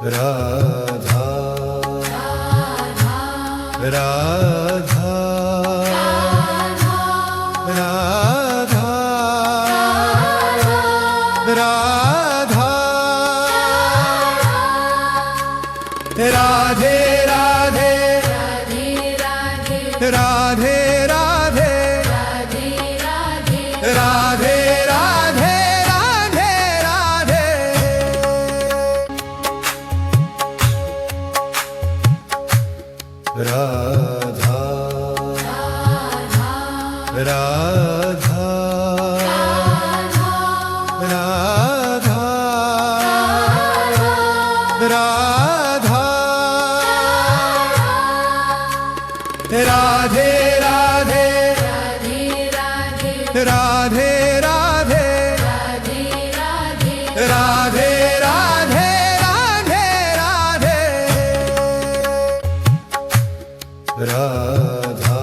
Radha Radha Radha Radha Radhe Radhe Radhe Radhe Radhe Radhe Radhe Radhe Radha Radha Radha Radha Radhe Radhe Radhe Radhe Radhe Radhe Radhe Radha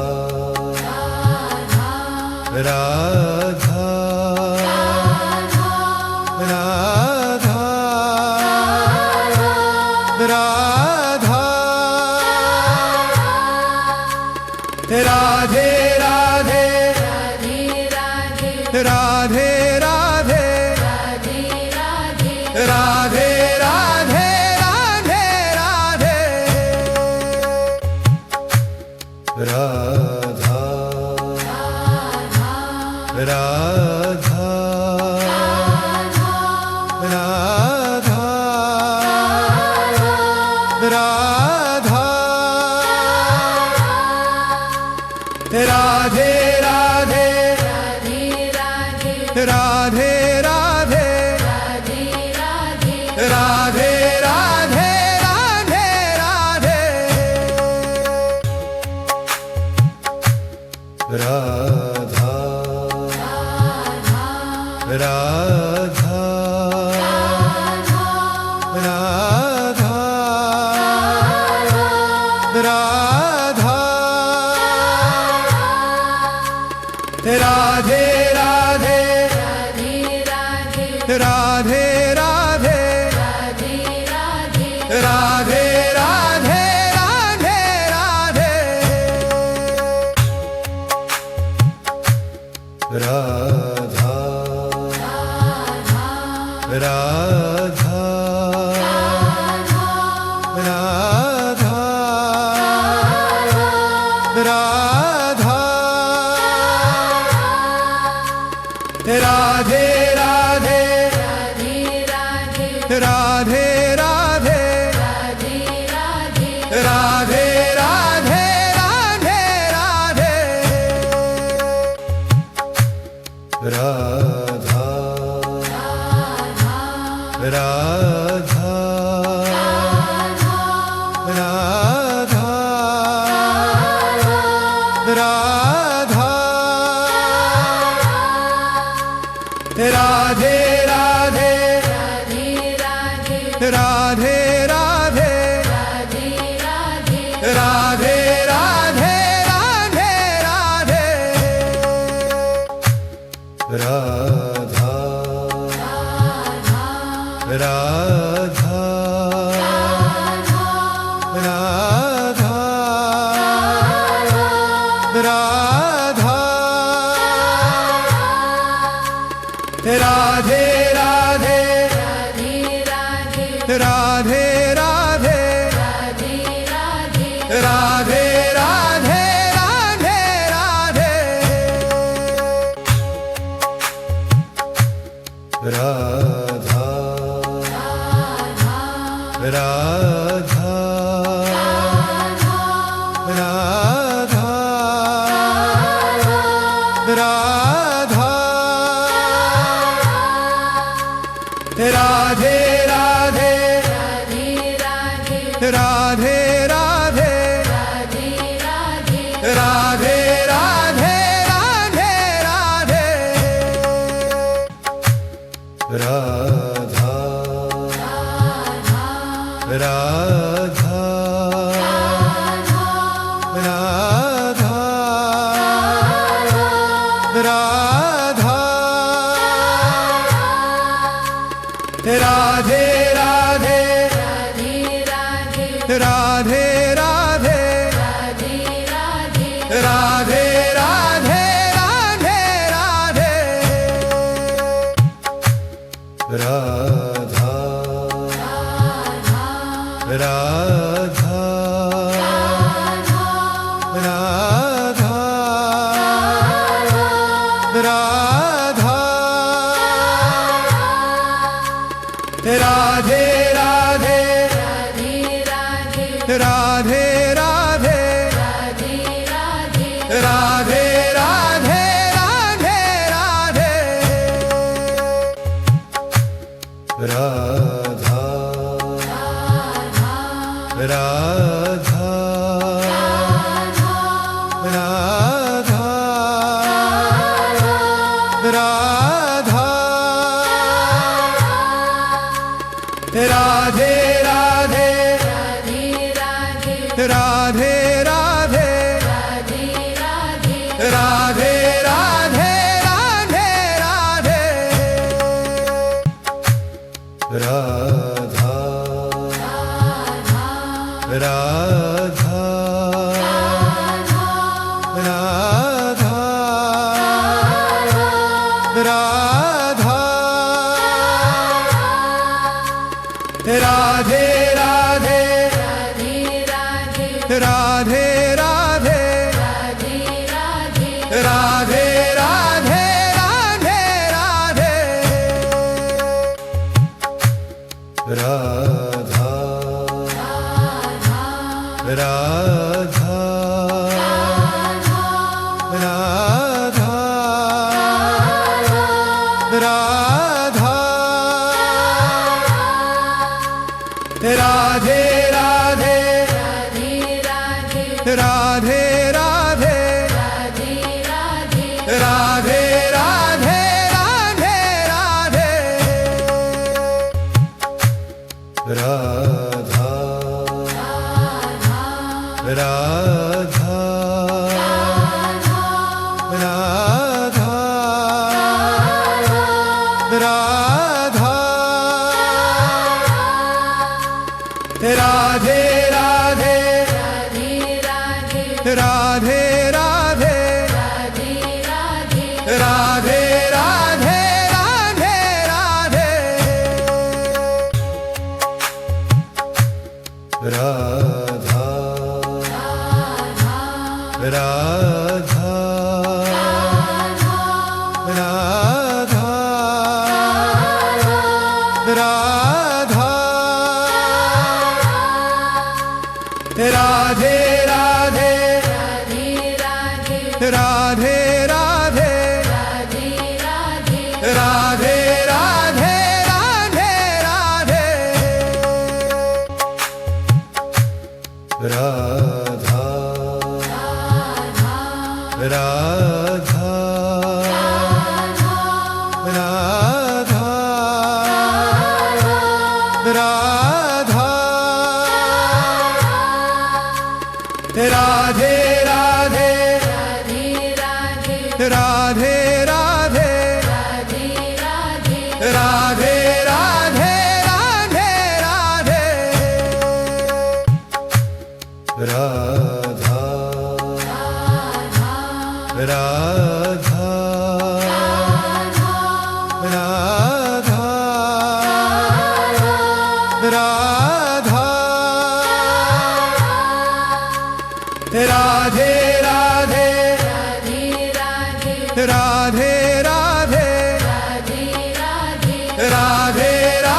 Radha Radha Radha Radhe Radhe Radhe Radhe Radhe Radhe Radha Radha Radha Radha Radhe Radhe Radhe Radhe Radhe Radhe Radha Radha Radha Radha Radhe Radhe Radhe Radhe Radhe Radhe Radha Radha Radha Radha Radhe Radhe Radhe Radhe Radhe Radhe Radha Radha Radha Radha Radhe Radhe Radhe Radhe Radhe Radha Radha Radha Radha Radhe Radhe Radhe Radhe Radhe Radha Radha Radha Radha Radhe Radhe Radhe Radhe Radhe Radha Radha Radha Radha Radhe Radhe Radhe Radhe Radhe Radhe Radhe Radha Radha Radha Radha Radhe Radhe Radhe Radhe Radhe Radhe Radhe Radha Radha Radha Radha Radhe Radhe Radhe Radhe Radhe Radhe Radhe Radha Radha Radha Radha Radhe Radhe Radhe Radhe Radhe Radhe Radha Radha Radha Radha Radhe Radhe Radhe Radhe Radhe Radhe Radha Radha Radha Radha Radhe Radhe Radhe Radhe Radhe Radhe Radha Radha Radha Radha Radhe Radhe Radhe Radhe Radhe Radha Radha Radha Radha Radhe Radhe Radhe Radhe Radhe Radha Radha Radha Radha Radhe Radhe Radhe Radhe Radhe Radha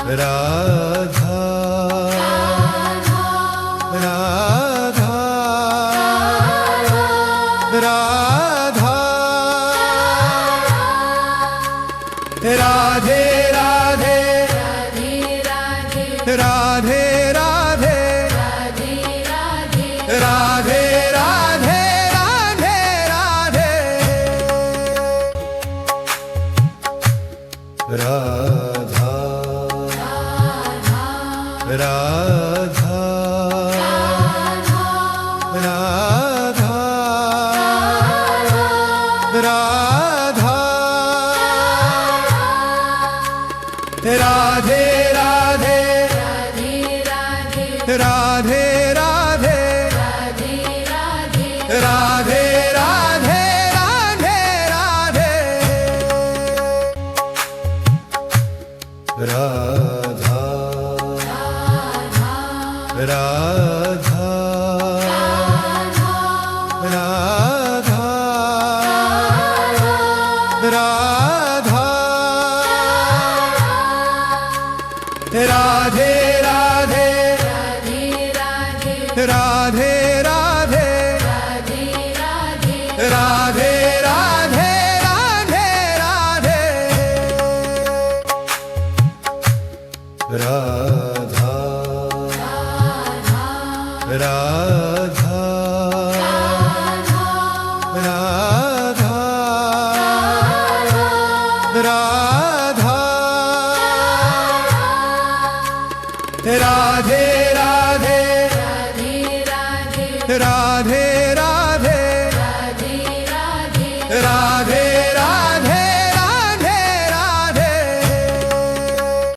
Radha Radha Radha Radhe Radhe Radhe Radhe Radhe Radhe